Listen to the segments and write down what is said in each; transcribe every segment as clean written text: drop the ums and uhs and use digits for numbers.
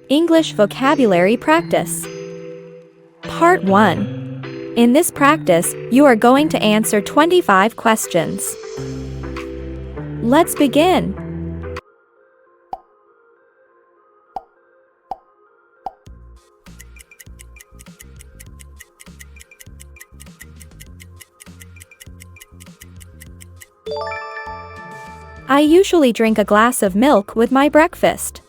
English vocabulary practice. Part 1. In this practice, you are going to answer 25 questions. Let's begin. I usually drink a glass of milk with my breakfast.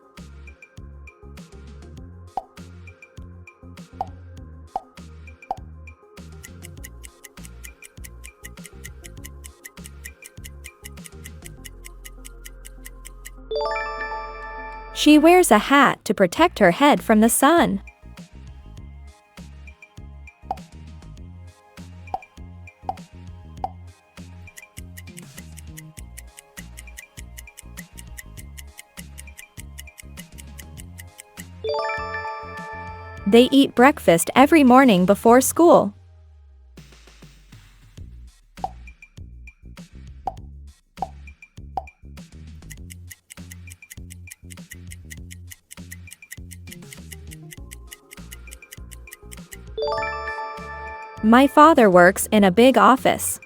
She wears a hat to protect her head from the sun. They eat breakfast every morning before school. My father works in a big office.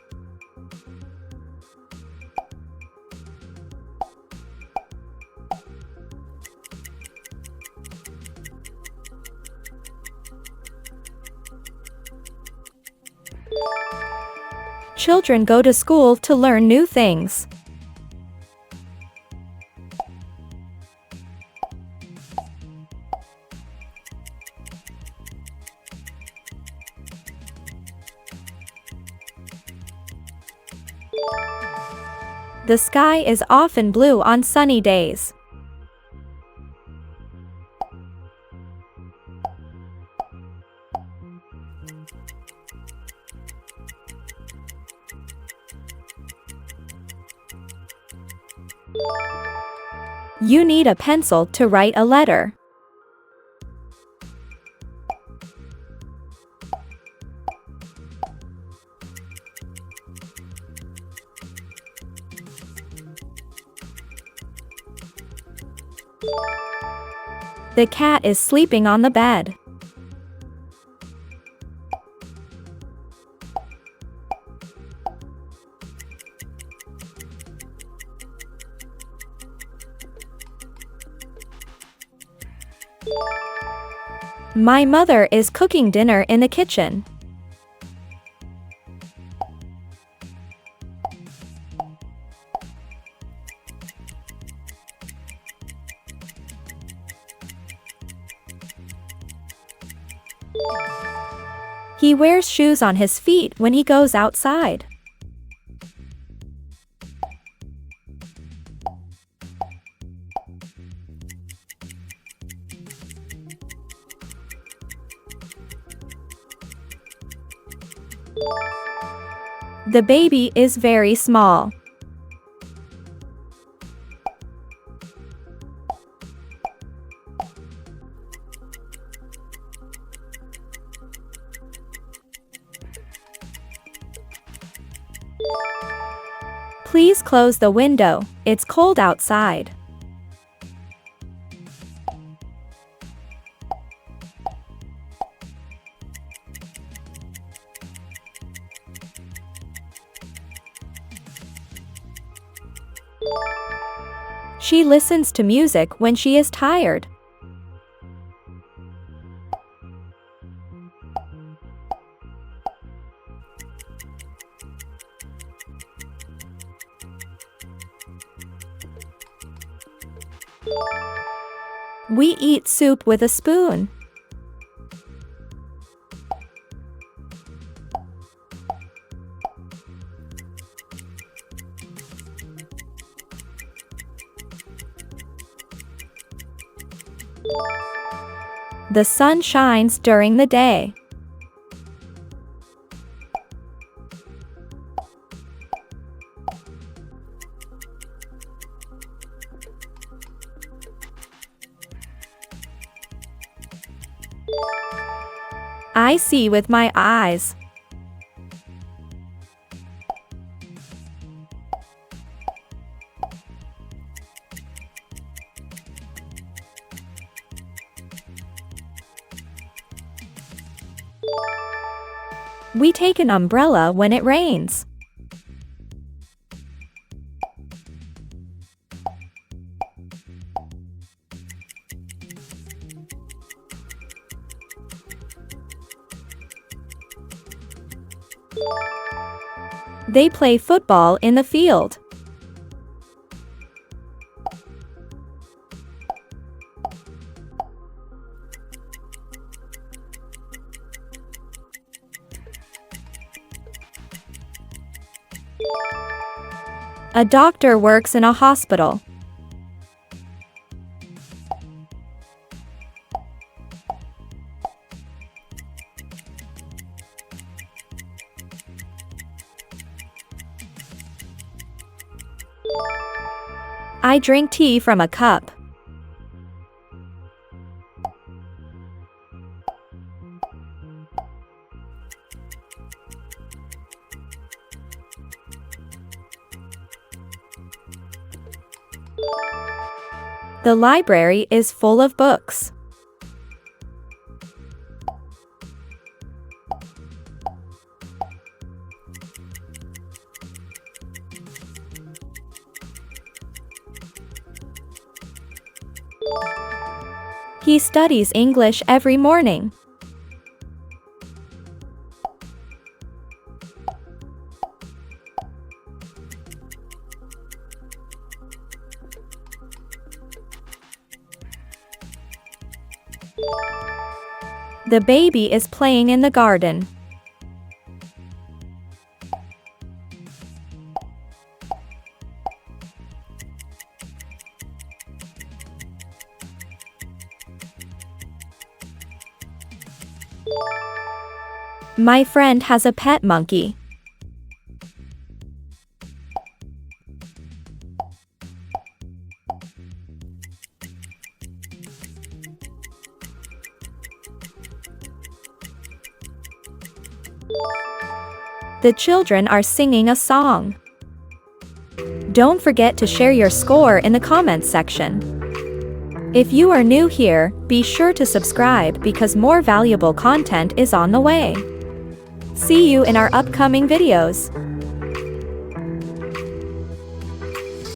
Children go to school to learn new things. The sky is often blue on sunny days. You need a pencil to write a letter. The cat is sleeping on the bed. My mother is cooking dinner in the kitchen. He wears shoes on his feet when he goes outside. The baby is very small. Please close the window, it's cold outside. She listens to music when she is tired. We eat soup with a spoon. The sun shines during the day. I see with my eyes. We take an umbrella when it rains. They play football in the field. A doctor works in a hospital. I drink tea from a cup. The library is full of books. He studies English every morning. The baby is playing in the garden. My friend has a pet monkey. The children are singing a song. Don't forget to share your score in the comments section. If you are new here, be sure to subscribe because more valuable content is on the way. See you in our upcoming videos.